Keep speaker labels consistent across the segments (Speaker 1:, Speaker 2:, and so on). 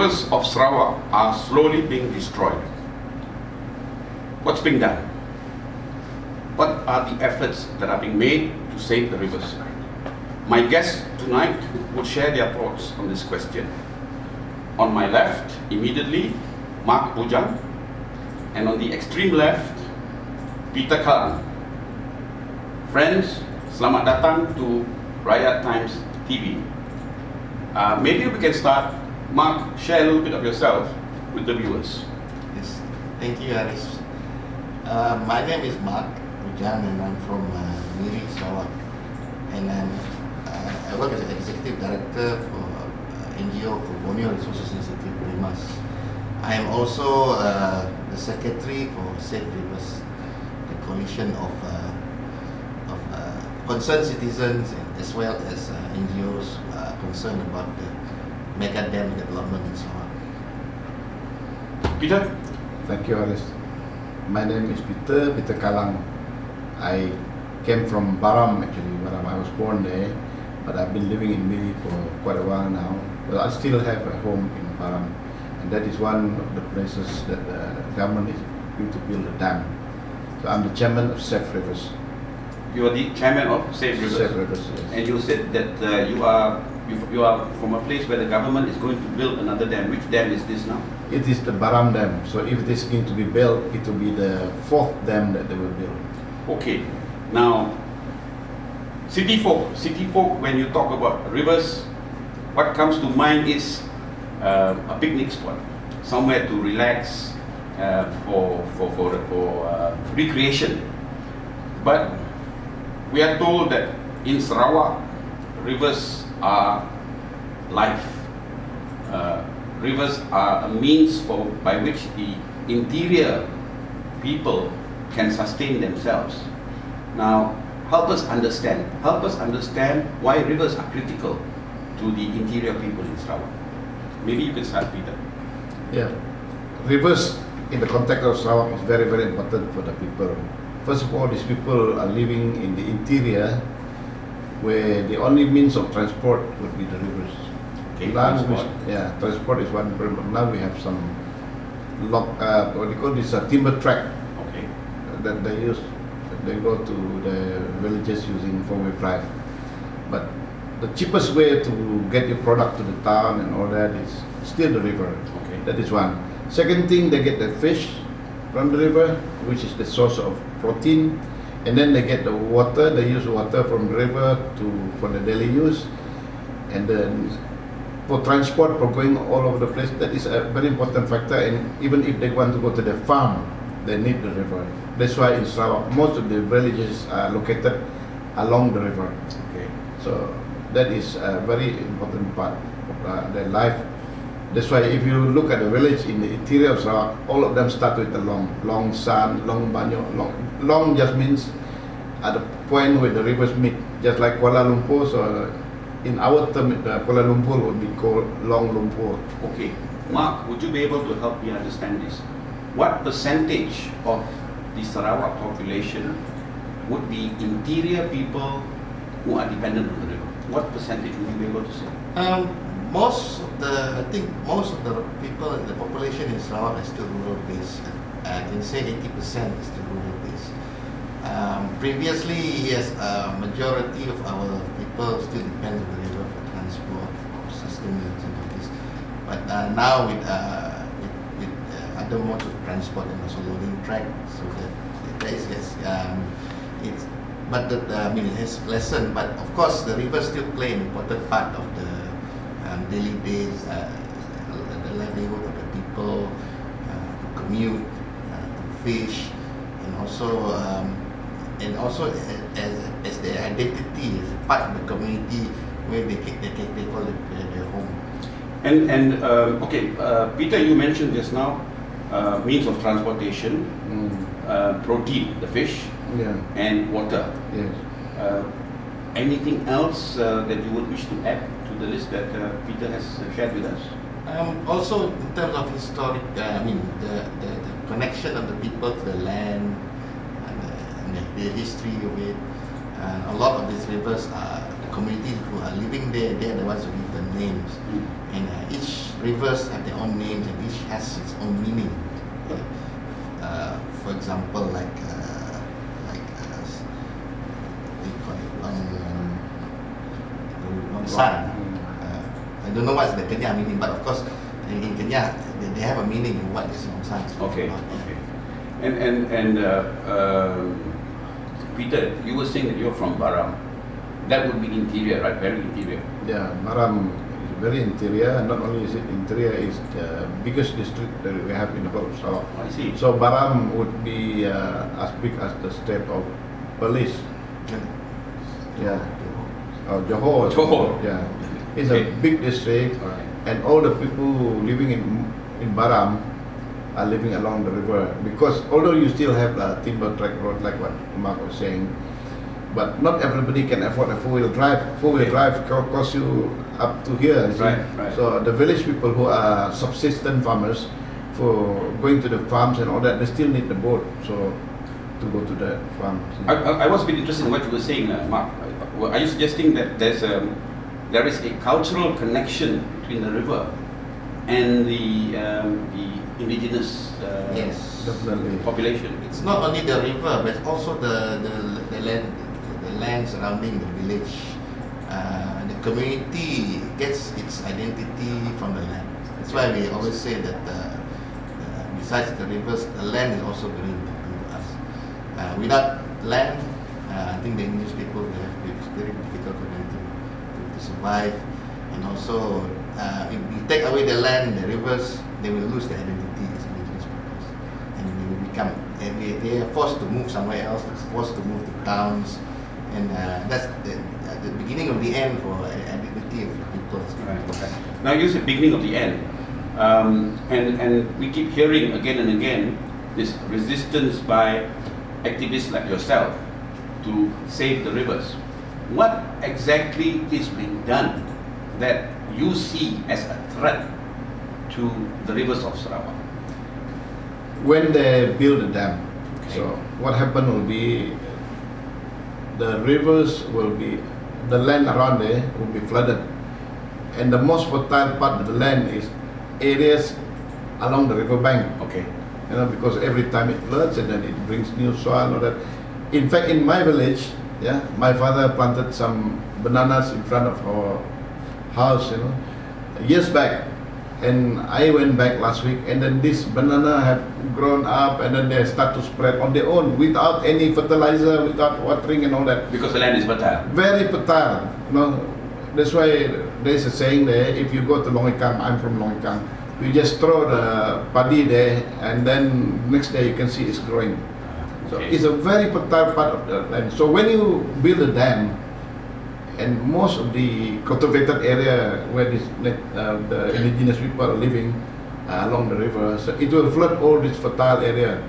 Speaker 1: rivers of Sarawak are slowly being destroyed. What's being done? What are the efforts that are being made to save the rivers? My guests tonight will share their thoughts on this question. On my left, immediately, Mark Bujang, and on the extreme left, Peter Kalan. Friends, selamat datang to Rakyat Times TV. Maybe we can start. Mark, share a little bit of yourself with the viewers.
Speaker 2: Yes, thank you, Haris. My name is Mark Bujang, and I'm from Miri, Sarawak. And I work as an executive director for NGO for Borneo Resources Institute, Rimas. I am also the secretary for Safe Rivers, the coalition of concerned citizens as well as NGOs concerned about the mega dam development in Sarawak.
Speaker 1: Peter?
Speaker 3: Thank you, Haris. My name is Peter Kalang. I came from Baram, actually. Baram, I was born there, but I've been living in Miri for quite a while now. But I still have a home in Baram, and that is one of the places that the government is going to build a dam. So I'm the chairman of Safe Rivers.
Speaker 1: You are the chairman of Safe Rivers.
Speaker 3: Safe Rivers, yes.
Speaker 1: And you said that you are from a place where the government is going to build another dam. Which dam is this now?
Speaker 3: It is the Baram Dam. So if it is going to be built, it will be the fourth dam that they will build.
Speaker 1: Okay. Now, city folk, when you talk about rivers, what comes to mind is a picnic spot, somewhere to relax for recreation. But we are told that in Sarawak, rivers are life. Rivers are a means by which the interior people can sustain themselves. Now, help us understand why rivers are critical to the interior people in Sarawak. Maybe you can start, Peter.
Speaker 3: Yeah, rivers in the context of Sarawak is very, very important for the people. First of all, these people are living in the interior where the only means of transport would be the rivers.
Speaker 1: Okay,
Speaker 3: transport. Transport is one problem. Now we have some what do you call this, timber track.
Speaker 1: Okay.
Speaker 3: That they use. They go to the villages using four-wheel drive. But the cheapest way to get your product to the town and all that is still the river.
Speaker 1: Okay.
Speaker 3: That is one. Second thing, they get the fish from the river, which is the source of protein, and then they get the water. They use water from the river for the daily use, and then for transport, for going all over the place. That is a very important factor. And even if they want to go to the farm, they need the river. That's why in Sarawak, most of the villages are located along the river.
Speaker 1: Okay.
Speaker 3: So that is a very important part of their life. That's why if you look at the village in the interior of Sarawak, all of them start with the long san, long banyo. Long just means at the point where the rivers meet, just like Kuala Lumpur. So in our term, Kuala Lumpur would be called Long Lumpur.
Speaker 1: Okay. Mark, would you be able to help me understand this? What percentage of the Sarawak population would be interior people who are dependent on the river? What percentage would you be able to say?
Speaker 2: I think most of the people, the population in Sarawak is still rural based. I can say 80% is still rural based. Previously, yes, majority of our people still depend on the river for transport, for sustenance and all this. But now with other modes of transport and also loading track, so that is yes, it's. But it has lessened. But of course, the rivers still play an important part of the daily days, the livelihood of the people, to commute, to fish, and also as their identity, as part of the community where they call it their home.
Speaker 1: Okay, Peter, you mentioned just now means of transportation, protein, the fish, and water.
Speaker 3: Yes.
Speaker 1: Anything else that you would wish to add to the list that Peter has shared with us?
Speaker 2: Also, in terms of historic, the connection of the people to the land and the history of it. A lot of these rivers are communities who are living there, they are the ones who give the names. And each rivers have their own names and each has its own meaning. For example, what do you call it? Long San. I don't know what's the Kenya meaning, but of course, in Kenya, they have a meaning in what is Long San.
Speaker 1: Okay. And Peter, you were saying that you're from Baram. That would be interior, right? Very interior.
Speaker 3: Yeah, Baram is very interior. Not only is it interior, it's the biggest district that we have in the whole of Sarawak.
Speaker 1: I see.
Speaker 3: So Baram would be as big as the state of Perlis. Yeah. Johor.
Speaker 1: Johor.
Speaker 3: Yeah. It's
Speaker 1: Okay.
Speaker 3: a big district,
Speaker 1: All right.
Speaker 3: and all the people living in Baram are living along the river, because although you still have a timber track road like what Mark was saying, but not everybody can afford a four-wheel drive. Four-wheel drive costs you up to here. You see.
Speaker 1: Right, right.
Speaker 3: So the village people who are subsistence farmers, for going to the farms and all that, they still need the boat. So to go to the farm.
Speaker 1: I was a bit interested in what you were saying, Mark. Are you suggesting that there is a cultural connection between the river and the indigenous
Speaker 2: Yes.
Speaker 3: Definitely.
Speaker 1: population?
Speaker 2: It's not only the river, but also the land surrounding the village. The community gets its identity from the land. That's why we always say that besides the rivers, the land is also very important to us. Without land, I think the indigenous people it's very difficult for them to survive. And also, if we take away the land, the rivers, they will lose their identity as indigenous peoples, and they will become. They are forced to move somewhere else. They're forced to move to towns, and that's the beginning of the end for identity of the people.
Speaker 1: Right. Okay. Now you said beginning of the end, and we keep hearing again and again this resistance by activists like yourself to save the rivers. What exactly is being done that you see as a threat to the rivers of Sarawak?
Speaker 3: When they build a dam,
Speaker 1: Okay.
Speaker 3: so what happened will be the rivers will be, the land around there will be flooded, and the most fertile part of the land is areas along the river bank.
Speaker 1: Okay.
Speaker 3: Because every time it floods and then it brings new soil and all that. In fact, in my village, my father planted some bananas in front of our house, years back. And I went back last week, and then this banana have grown up, and then they start to spread on their own without any fertilizer, without watering and all that.
Speaker 1: Because the land is fertile.
Speaker 3: Very fertile. That's why there's a saying there, if you go to Longikang, I'm from Longikang, you just throw the paddy there, and then next day you can see it's growing. So
Speaker 1: Okay.
Speaker 3: it's a very fertile part of the land. So when you build a dam, and most of the cultivated area where the indigenous people are living along the river, so it will flood all this fertile area.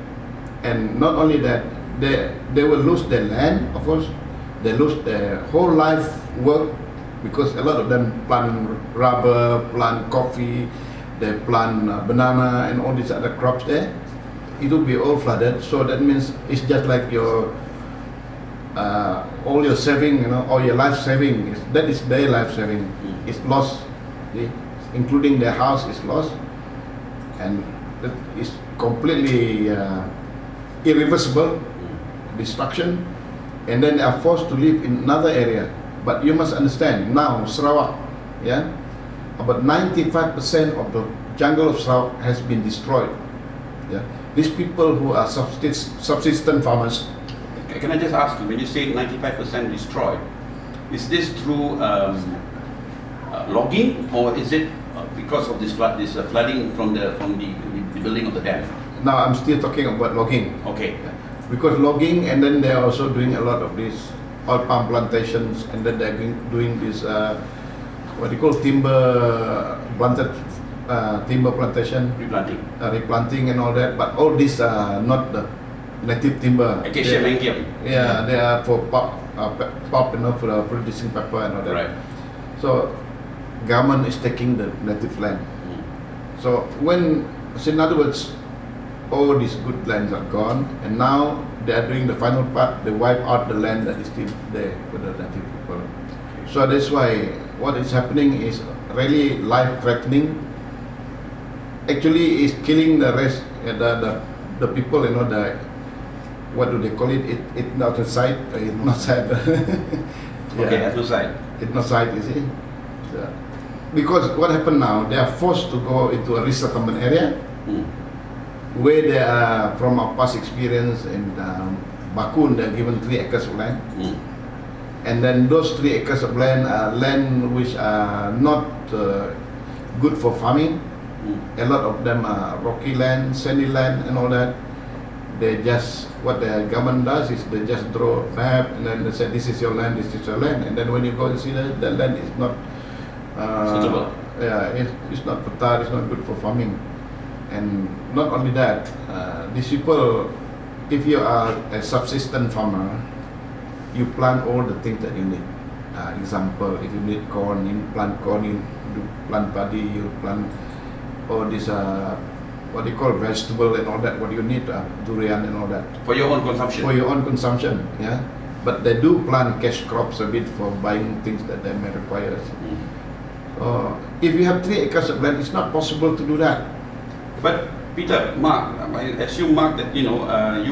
Speaker 3: And not only that, they will lose their land, of course, they lose their whole life work, because a lot of them plant rubber, plant coffee, they plant banana and all these other crops there. It will be all flooded, so that means it's just like your all your saving, all your life saving, that is their life saving, is lost, including their house is lost, and that is completely irreversible destruction, and then they are forced to live in another area. But you must understand, now Sarawak, about 95% of the jungle of Sarawak has been destroyed. These people who are subsistence farmers.
Speaker 1: Can I just ask you, when you say 95% destroyed, is this through logging, or is it because of this flooding from the building of the dam?
Speaker 3: Now I'm still talking about logging.
Speaker 1: Okay.
Speaker 3: Because logging, and then they're also doing a lot of these oil palm plantations, and then they're doing this what do you call timber plantation, replanting and all that. But all these are not the native timber.
Speaker 1: Acacia mangium.
Speaker 3: Yeah, they are for pulp, for producing pepper and all that.
Speaker 1: Right.
Speaker 3: So government is taking the native land. So in other words, all these good lands are gone, and now they are doing the final part. They wipe out the land that is still there for the native people. So that's why what is happening is really life-threatening. Actually, is killing the rest, the people. You know, the what do they call it? Ethnocide. Ethnocide.
Speaker 1: Okay, ethnocide.
Speaker 3: Ethnocide, you see. So, because what happened now, they are forced to go into a resettlement area where they are, from our past experience in Bakun, they are given 3 acres of land. And then those 3 acres of land are land which are not good for farming. A lot of them are rocky land, sandy land and all that. They just, what the government does is they just draw a map and then they say this is your land, this is your land. And then when you go and see that the land is not
Speaker 1: suitable.
Speaker 3: Yeah, it's not fertile, it's not good for farming. And not only that, these people, if you are a subsistence farmer, you plant all the things that you need. Example, if you need corn, you plant corn, you plant paddy, you plant all this, what they call vegetable and all that, what you need, durian and all that.
Speaker 1: For your own consumption?
Speaker 3: For your own consumption, yeah. But they do plant cash crops a bit for buying things that they may require. So, if you have 3 acres of land, it's not possible to do that.
Speaker 1: But Peter, Mark, I assume, Mark, that you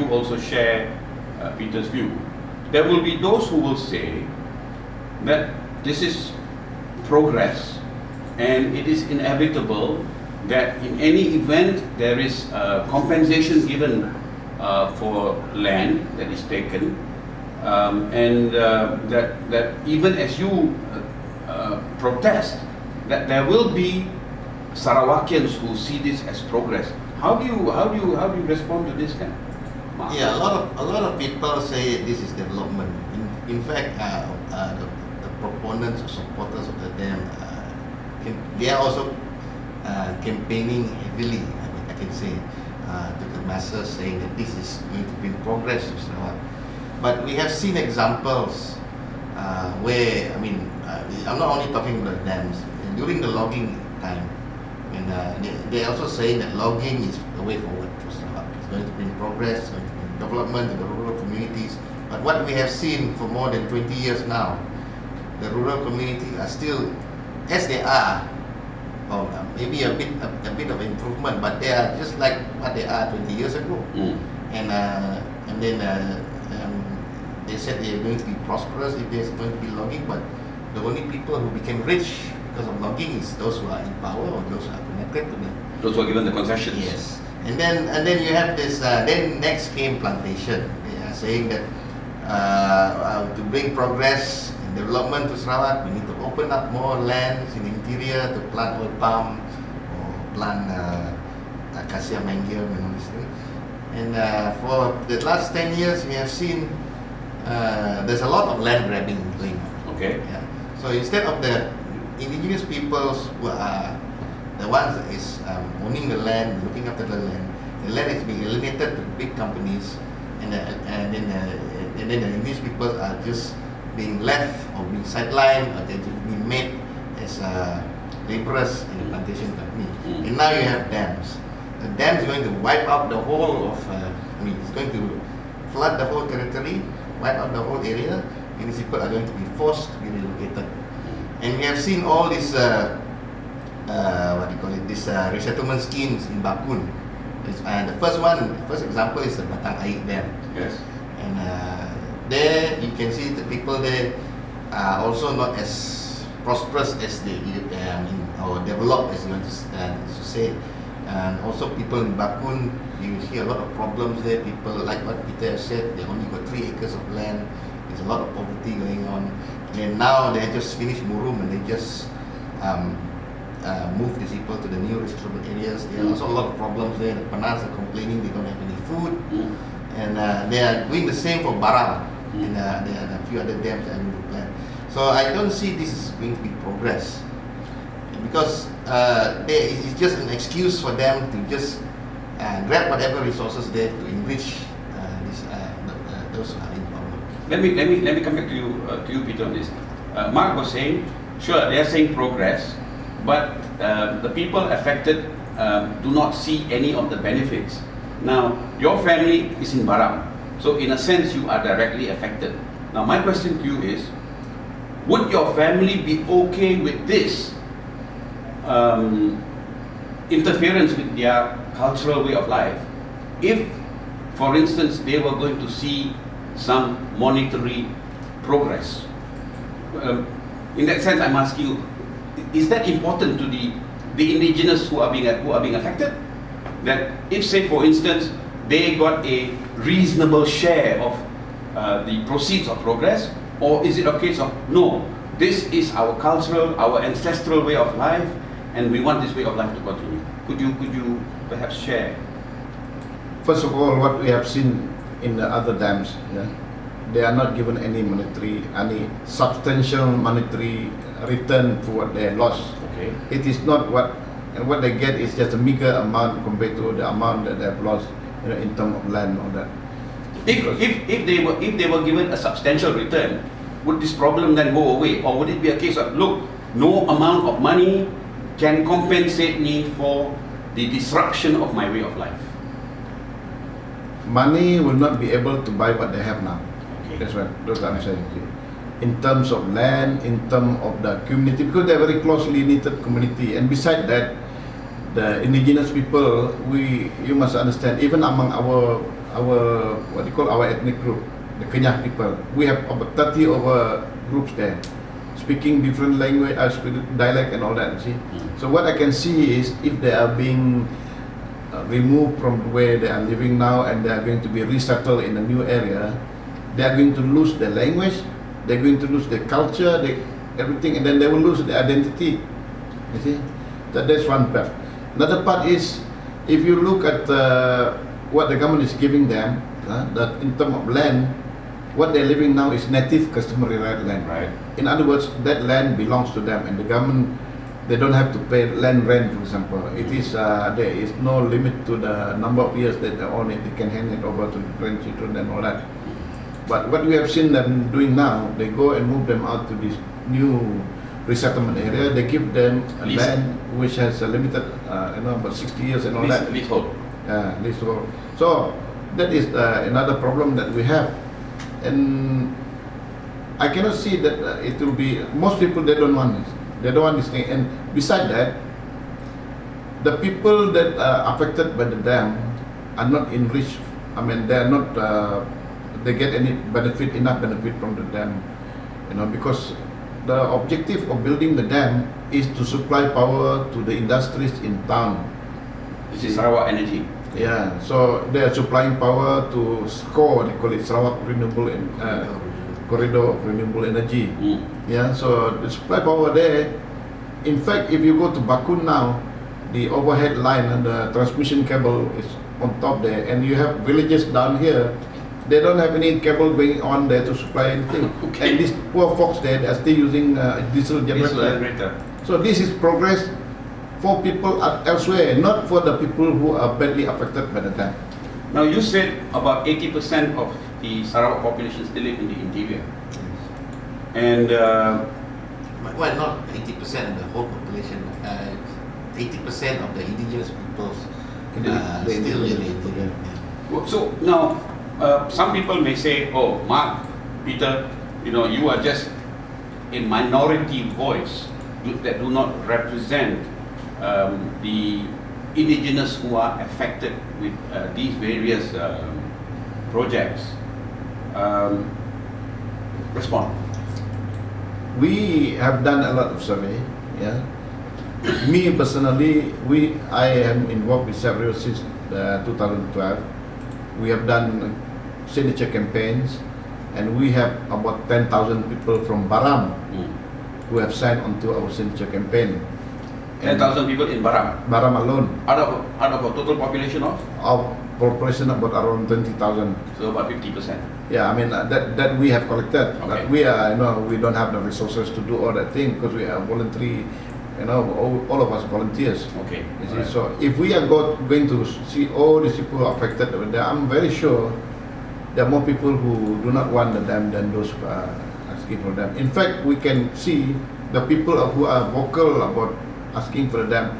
Speaker 1: also share Peter's view. There will be those who will say that this is progress and it is inevitable that in any event there is compensation given for land that is taken, and that even as you protest, that there will be Sarawakians who see this as progress. How do you respond to this kind? Mark?
Speaker 2: Yeah, a lot of people say this is development. In fact, the proponents or supporters of the dam, they are also campaigning heavily, I can say, to the masses, saying that this is going to bring progress to Sarawak. But we have seen examples where, I'm not only talking about dams, during the logging time, and they're also saying that logging is the way forward for Sarawak. It's going to bring progress, it's going to bring development in the rural communities. But what we have seen for more than 20 years now, the rural communities are still, as they are, maybe a bit of improvement, but they are just like what they are 20 years ago. And then they said they are going to be prosperous if there's going to be logging, but the only people who became rich because of logging is those who are in power or those who are connected to them.
Speaker 1: Those who are given the concessions.
Speaker 2: Yes. And then you have this. Then next came plantation. They are saying that to bring progress and development to Sarawak, we need to open up more lands in the interior to plant oil palm or plant acacia mangrove and all these things. And for the last 10 years, we have seen there's a lot of land grabbing going on.
Speaker 1: Okay.
Speaker 2: Yeah. So instead of the indigenous peoples who are the ones that is owning the land, looking after the land is being alienated to big companies, and then the indigenous peoples are just being left or being sidelined, or they're just being made as laborers in the plantation company. And now you have dams. The dam is going to wipe out the whole of, it's going to flood the whole territory, wipe out the whole area, and these people are going to be forced to be relocated. And we have seen all these, these resettlement schemes in Bakun. The first example is the Batang Air Dam.
Speaker 1: Yes.
Speaker 2: And there you can see the people there are also not as prosperous as or developed as you want to say. And also people in Bakun, you hear a lot of problems there. People, like what Peter said, they only got 3 acres of land. There's a lot of poverty going on. And now they just finished Murum and they just moved these people to the new resettlement areas. There are also a lot of problems there. The Panas are complaining they don't have any food. And they are doing the same for Baram. And there are a few other dams that are going to plan. So I don't see this is going to be progress. Because it's just an excuse for them to just grab whatever resources there to enrich those who are in power.
Speaker 1: Let me come back to you, Peter, on this. Mark was saying, sure, they are saying progress, but the people affected do not see any of the benefits. Now, your family is in Baram, so in a sense, you are directly affected. Now, my question to you is, would your family be okay with this interference with their cultural way of life if, for instance, they were going to see some monetary progress? In that sense, I'm asking you, is that important to the indigenous who are being affected? That if, say, for instance, they got a reasonable share of the proceeds of progress, or is it a case of, no, this is our cultural, our ancestral way of life, and we want this way of life to continue? Could you perhaps share?
Speaker 3: First of all, what we have seen in the other dams, they are not given any substantial monetary return for what they lost.
Speaker 1: Okay.
Speaker 3: It is not what they get is just a meager amount compared to the amount that they have lost, in terms of land or that.
Speaker 1: If they were given a substantial return, would this problem then go away, or would it be a case of, look, no amount of money can compensate me for the disruption of my way of life?
Speaker 3: Money will not be able to buy what they have now.
Speaker 1: Okay.
Speaker 3: That's what I'm saying. In terms of land, in terms of the community, because they're very closely knitted community, and beside that, the indigenous people, you must understand, even among our what you call our ethnic group, the Kenyah people, we have about 30 over groups there, speaking different language, dialect and all that. See, so what I can see is if they are being removed from where they are living now and they are going to be resettled in a new area, they are going to lose their language, they're going to lose their culture, everything, and then they will lose their identity. You see, that's one part. Another part is, if you look at what the government is giving them, that in terms of land, what they're living now is native customary right land.
Speaker 1: Right.
Speaker 3: In other words, that land belongs to them, and the government, they don't have to pay land rent, for example. It is there is no limit to the number of years that they own it. They can hand it over to the grandchildren and all that. But what we have seen them doing now, they go and move them out to this new resettlement area. They give them a land which has a limited, about 60 years and all that.
Speaker 1: Leasehold.
Speaker 3: Leasehold. So that is another problem that we have, and I cannot see that it will be. Most people, they don't want this. They don't want this thing. And beside that, the people that are affected by the dam are not enriched. I mean, they are not. They get any enough benefit from the dam, because the objective of building the dam is to supply power to the industries in town.
Speaker 1: This is Sarawak Energy.
Speaker 3: Yeah, so they are supplying power to SCORE, they call it Sarawak Renewable Corridor of Renewable Energy. Yeah, so the supply power there. In fact, if you go to Bakun now, the overhead line and the transmission cable is on top there, and you have villages down here. They don't have any cable going on there to supply anything.
Speaker 1: Okay.
Speaker 3: And these poor folks there, they are still using diesel generator. So this is progress for people elsewhere, not for the people who are badly affected by the dam.
Speaker 1: Now, you said about 80% of the Sarawak population still live in the interior. And
Speaker 2: Well, not 80% of the whole population. 80% of the indigenous peoples still live in the interior.
Speaker 1: so now, some people may say, oh, Mark, Peter, you are just a minority voice that do not represent the indigenous who are affected with these various projects. Respond.
Speaker 3: We have done a lot of survey. Yeah. Me personally, I am involved with several since 2012. We have done signature campaigns, and we have about 10,000 people from Baram who have signed onto our signature campaign.
Speaker 1: 10,000 people in Baram.
Speaker 3: Baram alone,
Speaker 1: Out of a total population of?
Speaker 3: our population about around 20,000.
Speaker 1: So about 50%.
Speaker 3: Yeah, I mean that we have collected.
Speaker 1: Okay.
Speaker 3: But we are, we don't have the resources to do all that thing because we are voluntary. All of us volunteers.
Speaker 1: Okay.
Speaker 3: You see,
Speaker 1: Alright.
Speaker 3: so if we are going to see all these people affected, I'm very sure there are more people who do not want the dam than those who are asking for them. In fact, we can see the people who are vocal about asking for the dam,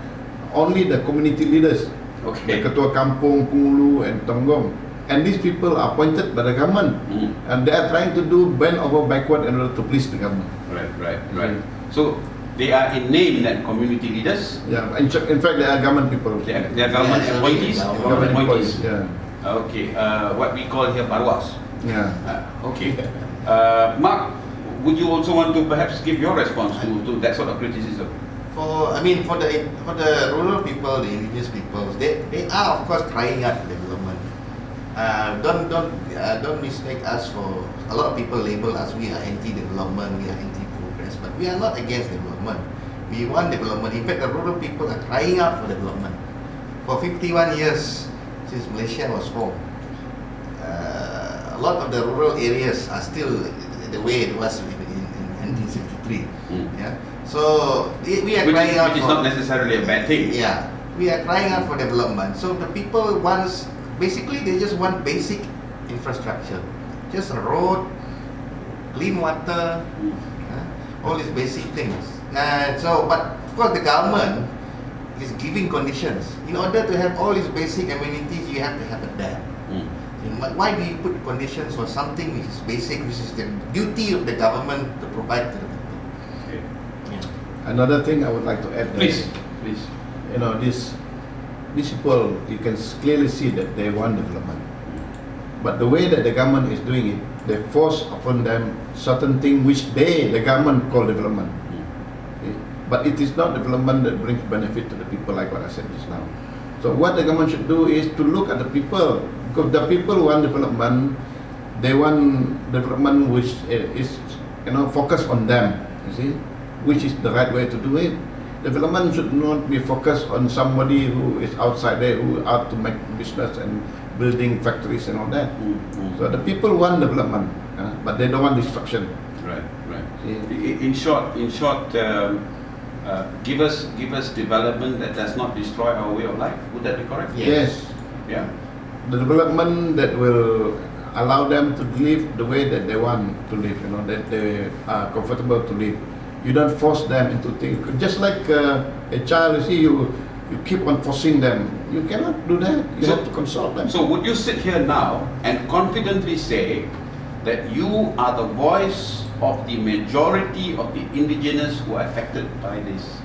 Speaker 3: only the community leaders,
Speaker 1: Okay.
Speaker 3: the Ketua Kampung, Pungulu and Tonggong, and these people are appointed by the government, and they are trying to do bend over backward in order to please the government.
Speaker 1: Right. So they are in name that community leaders.
Speaker 3: Yeah, in fact, they are government people.
Speaker 1: They are government
Speaker 2: Yeah,
Speaker 1: appointees.
Speaker 3: Government employees. Yeah,
Speaker 1: Okay. What we call here barwas.
Speaker 3: yeah.
Speaker 1: Okay. Mark, would you also want to perhaps give your response to that sort of criticism?
Speaker 2: For the rural people, the indigenous peoples, they are of course crying out for development. Don't mistake us for, a lot of people label us, we are anti-development, we are anti-progress, but we are not against development. We want development. In fact, the rural people are crying out for development. For 51 years since Malaysia was formed, a lot of the rural areas are still the way it was in 1963. Yeah. So we are crying out
Speaker 1: which is not necessarily a bad thing.
Speaker 2: Yeah, we are crying out for development. So the people basically they just want basic infrastructure, just a road, clean water, all these basic things. But of course the government is giving conditions. In order to have all these basic amenities, you have to have a dam. Why do you put conditions for something which is basic, which is the duty of the government to provide to the people?
Speaker 3: Another thing I would like to add.
Speaker 1: Please.
Speaker 3: You know, these people, you can clearly see that they want development. But the way that the government is doing it, they force upon them certain things which the government call development. But it is not development that brings benefit to the people, like what I said just now. So what the government should do is to look at the people, because the people want development. They want development which is, focused on them. You see, which is the right way to do it. Development should not be focused on somebody who is outside there, who out to make business and building factories and all that. So the people want development, but they don't want destruction.
Speaker 1: Right.
Speaker 3: See?
Speaker 1: In short, give us development that does not destroy our way of life. Would that be correct?
Speaker 3: Yes.
Speaker 1: Yeah.
Speaker 3: The development that will allow them to live the way that they want to live, that they are comfortable to live. You don't force them into things. Just like a child, you see, you keep on forcing them. You cannot do that. You have to consult them.
Speaker 1: So would you sit here now and confidently say that you are the voice of the majority of the indigenous who are affected by this?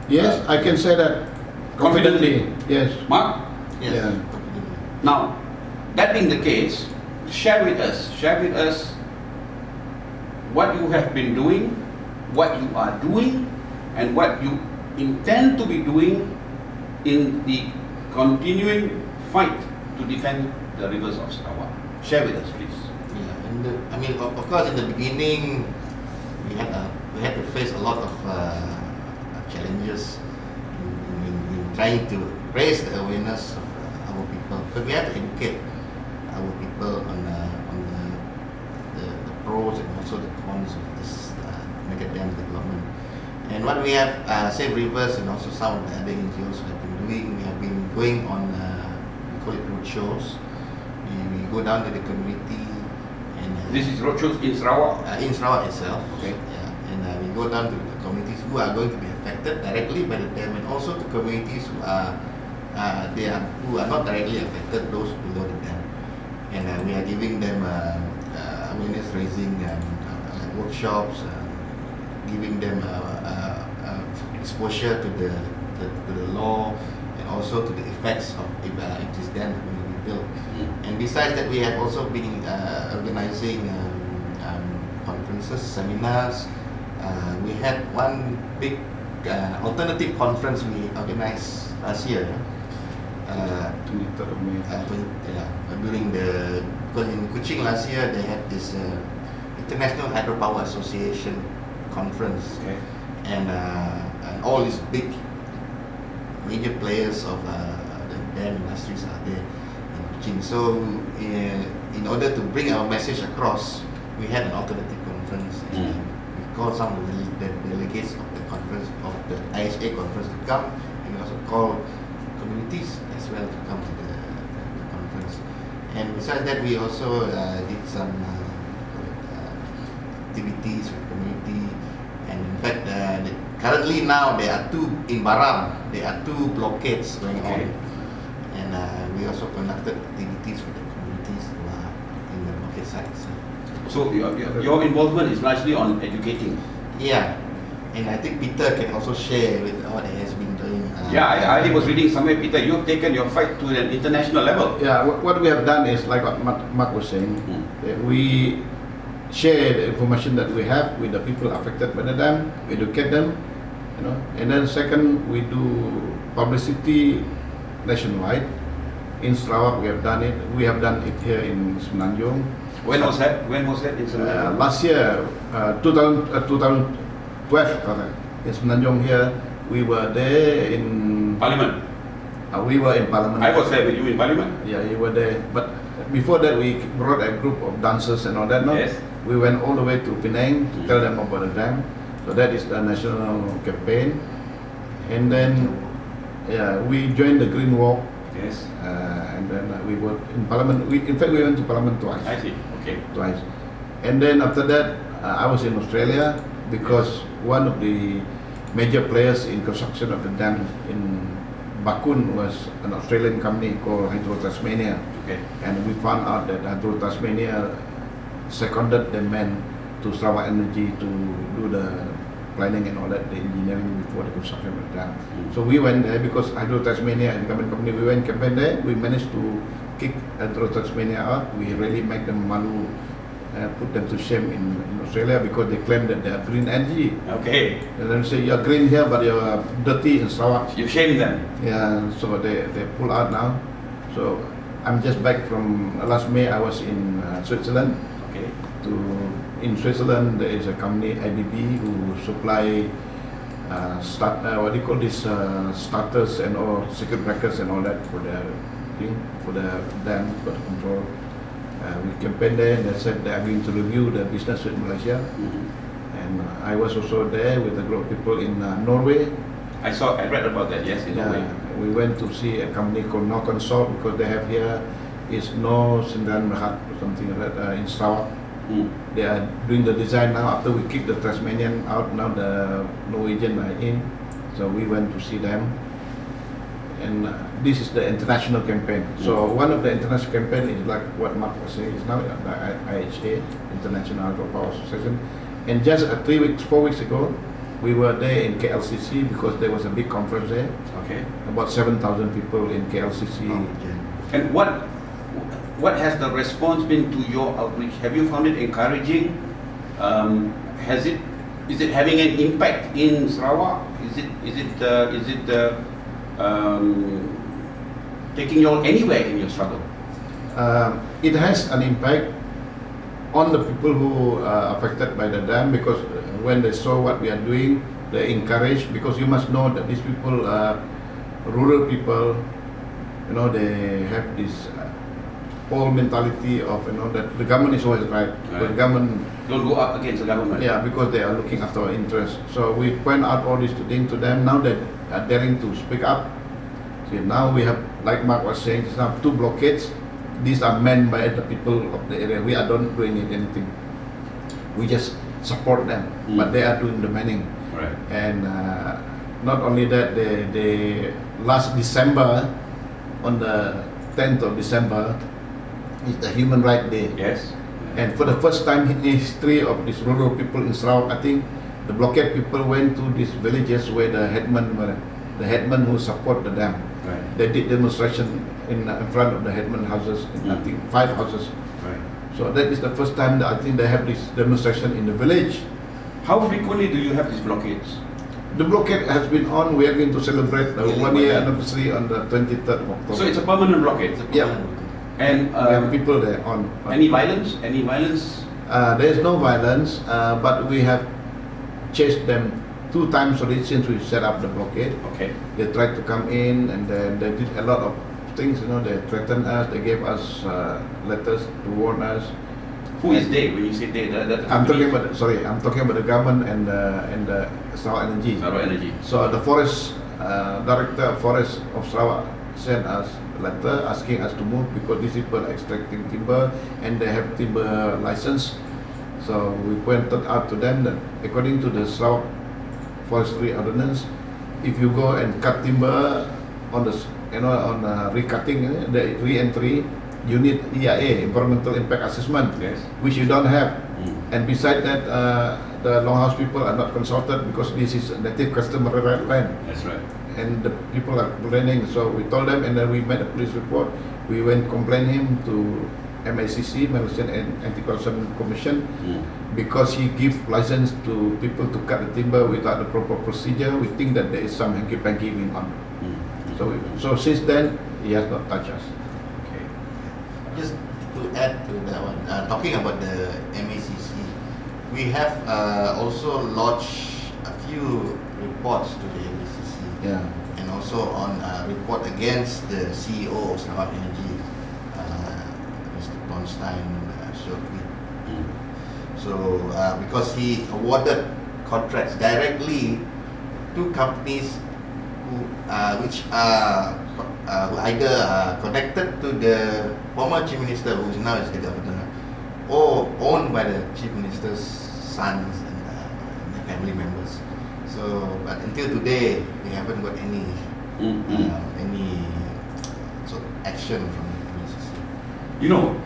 Speaker 3: Yes, I can say that
Speaker 1: Confidently.
Speaker 3: Yes.
Speaker 1: Mark?
Speaker 2: Yes.
Speaker 3: Yeah.
Speaker 1: Now, that being the case, share with us what you have been doing, what you are doing, and what you intend to be doing in the continuing fight to defend the rivers of Sarawak. Share with us, please.
Speaker 2: Yeah, of course, in the beginning, we had to face a lot of challenges in trying to raise the awareness of our people. But we have to educate our people on the pros and also the cons of this mega dam development. And what we have, Save Rivers and also some of the other NGOs have been doing, we have been going on, we call it roadshows. We go down to the community.
Speaker 1: This is roadshows in Sarawak?
Speaker 2: In Sarawak itself.
Speaker 1: Okay.
Speaker 2: Yeah. And we go down to the communities who are going to be affected directly by the dam, and also to communities who are not directly affected, those below the dam. And we are giving them awareness raising workshops, giving them exposure to the law and also to the effects of if this dam is going to be built. And besides that, we have also been organizing conferences, seminars. We had one big alternative conference we organized last year.
Speaker 3: 23rd of May.
Speaker 2: Because in Kuching last year they had this International Hydropower Association conference,
Speaker 1: Okay.
Speaker 2: and all these big major players of the dam industries are there in Kuching. So in order to bring our message across, we had an alternative conference. And we called some of the delegates of the conference, of the IHA conference, to come, and we also called communities as well to come to the conference. And besides that, we also did some activities with the community. And in fact, currently now there are two in Baram. There are two blockades going on, and we also conducted activities with the communities. side.
Speaker 1: So your involvement is largely on educating.
Speaker 2: Yeah, and I think Peter can also share with what he has been doing.
Speaker 1: Yeah, I was reading somewhere, Peter, you've taken your fight to an international level.
Speaker 3: Yeah, what we have done is like what Mark was saying. We share the information that we have with the people affected by the dam, we educate them, and then second, we do publicity nationwide. In Sarawak, we have done it. We have done it here in Semenanjung.
Speaker 1: When was that in Semenanjung?
Speaker 3: Last year, 2012, in Semenanjung here, we were there in
Speaker 1: Parliament.
Speaker 3: We were in Parliament.
Speaker 1: I was there with you in Parliament.
Speaker 3: Yeah, you were there. But before that, we brought a group of dancers and all that. No?
Speaker 1: Yes.
Speaker 3: We went all the way to Penang to tell them about the dam. So that is the national campaign. And then, yeah, we joined the Green Walk.
Speaker 1: Yes.
Speaker 3: And then we were in Parliament. In fact, we went to Parliament twice.
Speaker 1: I see. Okay.
Speaker 3: Twice. And then after that, I was in Australia because one of the major players in construction of the dam in Bakun was an Australian company called Hydro Tasmania.
Speaker 1: Okay.
Speaker 3: And we found out that Hydro Tasmania seconded the men to Sarawak Energy to do the planning and all that, the engineering before the construction of the dam. So we went there because Hydro Tasmania and government company, we went campaign there. We managed to kick Hydro Tasmania out. We really make them malu, put them to shame in Australia because they claim that they are green energy.
Speaker 1: Okay.
Speaker 3: And then say you're green here but you're dirty in Sarawak.
Speaker 1: You shame them.
Speaker 3: Yeah, so they pull out now. So I'm just back from last May. I was in Switzerland.
Speaker 1: Okay.
Speaker 3: In Switzerland, there is a company IBB who supply starters and all circuit breakers and all that for the dam, for the control. We campaigned there and they said they are going to review the business with Malaysia. And I was also there with a group of people in Norway.
Speaker 1: I read about that, yes, in Norway.
Speaker 3: We went to see a company called No Consult because they have here is No Sindan Mahat or something like that in Sarawak. They are doing the design now. After we kick the Tasmanian out, now the Norwegian are in. So we went to see them. And this is the international campaign. So one of the international campaign is like what Mark was saying is now the IHA, International Hydropower Association. And just 4 weeks ago, we were there in KLCC because there was a big conference there.
Speaker 1: Okay.
Speaker 3: About 7,000 people in KLCC.
Speaker 1: And what has the response been to your outreach? Have you found it encouraging? Is it having an impact in Sarawak? Is it taking you all anywhere in your struggle?
Speaker 3: It has an impact on the people who are affected by the dam because when they saw what we are doing, they encouraged because you must know that these people are rural people. They have this whole mentality of that the government is always right. The government
Speaker 1: don't go up against the government.
Speaker 3: Yeah, because they are looking after our interests. So we point out all these things to them. Now they are daring to speak up. See, now we have, like Mark was saying, now 2 blockades. These are manned by the people of the area. We are not doing anything. We just support them, but they are doing the manning.
Speaker 1: Right.
Speaker 3: And not only that, they last December, on the 10th of December, is the Human Rights Day.
Speaker 1: Yes.
Speaker 3: And for the first time in history of these rural people in Sarawak, I think the blockade people went to these villages where the headman who support the dam.
Speaker 1: Right.
Speaker 3: They did demonstration in front of the headman houses, in I think 5 houses.
Speaker 1: Right.
Speaker 3: So that is the first time that I think they have this demonstration in the village.
Speaker 1: How frequently do you have these blockades?
Speaker 3: The blockade has been on. We are going to celebrate the 1 year anniversary on the 23rd of October.
Speaker 1: So it's a permanent blockade.
Speaker 3: Yeah.
Speaker 1: And
Speaker 3: We have people there on.
Speaker 1: any violence? Any violence?
Speaker 3: There is no violence, but we have chased them 2 times already since we set up the blockade.
Speaker 1: Okay.
Speaker 3: They tried to come in and then they did a lot of things. They threatened us. They gave us letters to warn us.
Speaker 1: Who is they? When you say they,
Speaker 3: I'm talking about the government and the Sarawak Energy.
Speaker 1: Sarawak Energy.
Speaker 3: So the forest director of forest of Sarawak sent us a letter asking us to move because these people are extracting timber and they have timber license. So we pointed out to them that according to the Sarawak Forestry Ordinance, if you go and cut timber on the recutting, the re-entry, you need EIA, environmental impact assessment,
Speaker 1: Yes.
Speaker 3: which you don't have.
Speaker 1: Mm.
Speaker 3: And beside that, the Longhouse people are not consulted because this is native customary land,
Speaker 1: That's right.
Speaker 3: and the people are complaining. So we told them, and then we made a police report. We went complain him to MACC, Malaysian Anti-Corruption Commission,
Speaker 1: Mm.
Speaker 3: because he give license to people to cut the timber without the proper procedure. We think that there is some hanky-panky going on.
Speaker 1: Mm.
Speaker 3: So since then, he has not touched us.
Speaker 1: Okay.
Speaker 2: Just to add to that one, talking about the MACC, we have also lodged a few reports to the MACC,
Speaker 3: Yeah.
Speaker 2: and also on report against the CEO of Sarawak Energy, Mr. Tonstein shortly.
Speaker 1: Mm.
Speaker 2: So because he awarded contracts directly to companies which are either connected to the former Chief Minister, who is now is the governor, or owned by the Chief Minister's sons and the family members. So, but until today, we haven't got any sort of action from the MACC.
Speaker 1: You know,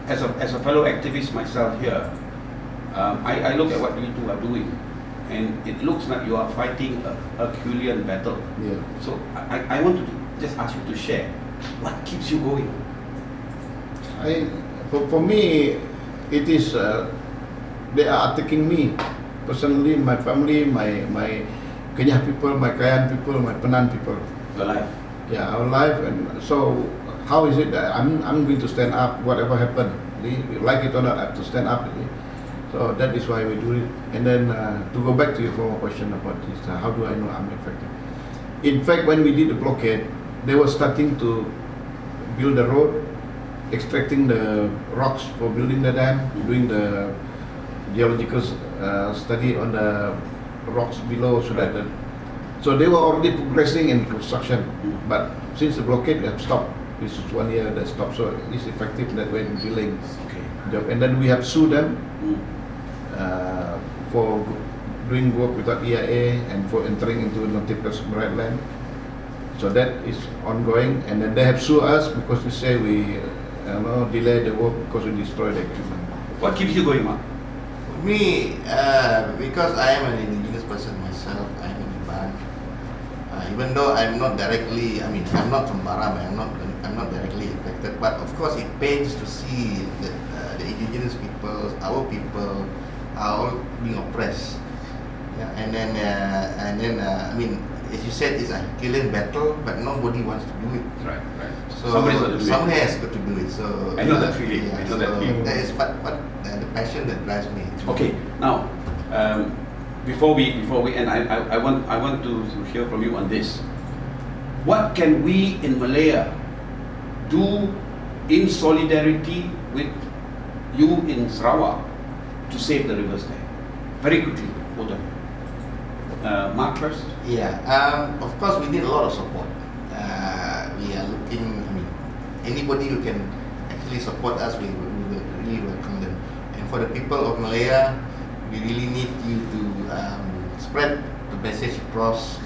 Speaker 1: as a fellow activist myself here, I look at what you two are doing, and it looks like you are fighting a Herculean battle.
Speaker 3: Yeah.
Speaker 1: So I want to just ask you to share what keeps you going.
Speaker 3: For me, it is they are attacking me personally, my family, my Kenyah people, my Kayan people, my Penan people.
Speaker 1: Your life.
Speaker 3: Yeah, our life. And so how is it that I'm going to stand up whatever happened? Like it or not, I have to stand up. So that is why we do it. And then to go back to your former question about this, how do I know I'm affected? In fact, when we did the blockade, they were starting to build the road, extracting the rocks for building the dam, doing the geological study on the rocks below, so they were already progressing in construction. But since the blockade, they have stopped. This is 1 year that stopped, so it's effective that way in dealing.
Speaker 1: Okay.
Speaker 3: And then we have sued them
Speaker 1: Mm.
Speaker 3: for doing work without EIA and for entering into native customary land. So that is ongoing, and then they have sued us because they say we delay the work because we destroy the equipment.
Speaker 1: What keeps you going, Mark?
Speaker 2: Me, because I am an indigenous person myself, I am in Iban. Even though I'm not directly, I'm not from Baram, I'm not directly affected. But of course, it pains to see that the indigenous people, our people, are all being oppressed. Yeah, and then, as you said, it's a Herculean battle, but nobody wants to do it.
Speaker 1: Right.
Speaker 2: So
Speaker 1: Somebody's got to do it.
Speaker 2: someone has got to do it. So
Speaker 1: I know that feeling. I know that feeling.
Speaker 2: That is what the passion that drives me.
Speaker 1: Okay, now before we end, I want to hear from you on this. What can we in Malaya do in solidarity with you in Sarawak to save the rivers there? Very quickly, both of you. Mark first.
Speaker 2: Yeah, of course we need a lot of support. We are looking, anybody who can actually support us, we will really welcome them. And for the people of Malaya, we really need you to spread the message across,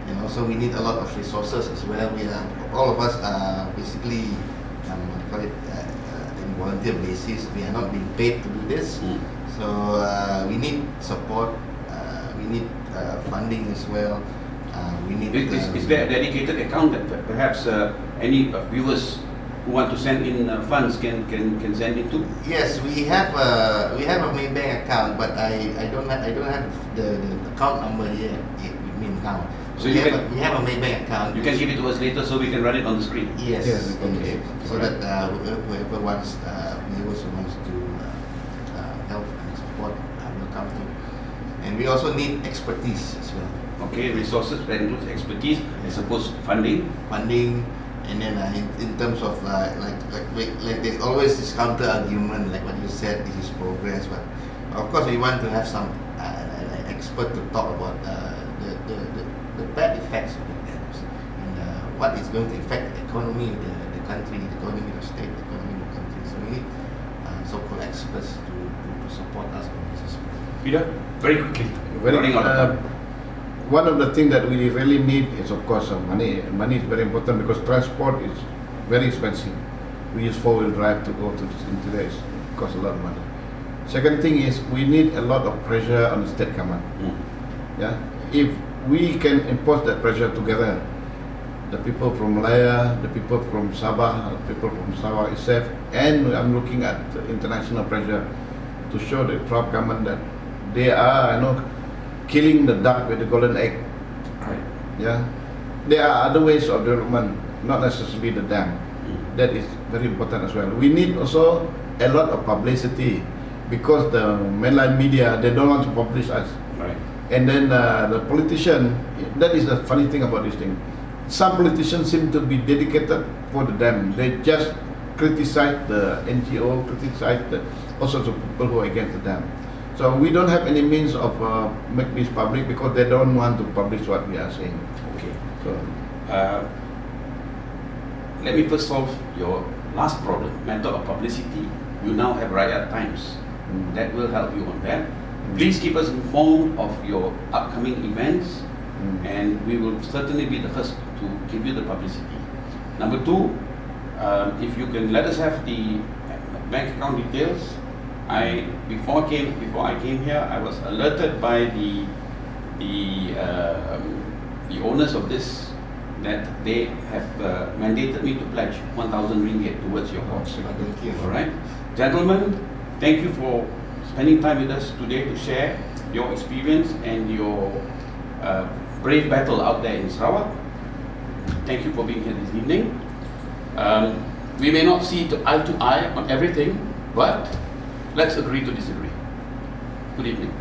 Speaker 2: and also we need a lot of resources as well. All of us are basically, in volunteer basis. We are not being paid to do this, so we need support. We need funding as well. We need.
Speaker 1: Is there a dedicated account that perhaps any viewers who want to send in funds can send it to?
Speaker 2: Yes, we have a Maybank account, but I don't have the account number here with me now.
Speaker 1: So
Speaker 2: we
Speaker 1: you
Speaker 2: have a Maybank account.
Speaker 1: You can give it to us later so we can run it on the screen.
Speaker 2: Yes.
Speaker 3: Yes,
Speaker 1: okay.
Speaker 2: So that whoever wants, viewers who wants to help and support, will come to. And we also need expertise as well.
Speaker 1: Okay, resources that includes expertise, I suppose funding.
Speaker 2: And then in terms of like there's always this counter argument, like what you said, this is progress, but of course we want to have some an expert to talk about the bad effects of the dams and what is going to affect the economy of the country, the economy of the state, the economy of the country. So we need so-called experts to support us on this as well.
Speaker 1: Peter, very quickly. Running out of time.
Speaker 3: One of the things that we really need is, of course, money. Money is very important because transport is very expensive. we use four-wheel drive to go to into there. It costs a lot of money. Second thing is we need a lot of pressure on the state government. Yeah, if we can impose that pressure together, the people from Malaya, the people from Sabah, the people from Sabah itself, and I'm looking at the international pressure to show the Trump government that they are, killing the duck with the golden egg.
Speaker 1: Right.
Speaker 3: Yeah, there are other ways of development, not necessarily the dam. That is very important as well. We need also a lot of publicity because the mainline media, they don't want to publish us.
Speaker 1: Right.
Speaker 3: And then the politician, that is the funny thing about this thing. Some politicians seem to be dedicated for the dam. They just criticize the NGO, criticize all sorts of people who are against the dam. So we don't have any means of make this public because they don't want to publish what we are saying.
Speaker 1: Okay.
Speaker 3: So
Speaker 1: Let me first solve your last problem, matter of publicity. You now have Rakyat Times. That will help you on that. Please keep us informed of your upcoming events, and we will certainly be the first to give you the publicity. Number two, if you can let us have the bank account details. Before I came here, I was alerted by the owners of this that they have mandated me to pledge 1,000 ringgit towards your cause.
Speaker 2: Thank you.
Speaker 1: All right, gentlemen, thank you for spending time with us today to share your experience and your brave battle out there in Sarawak. Thank you for being here this evening. We may not see eye to eye on everything, but let's agree to disagree. Good evening.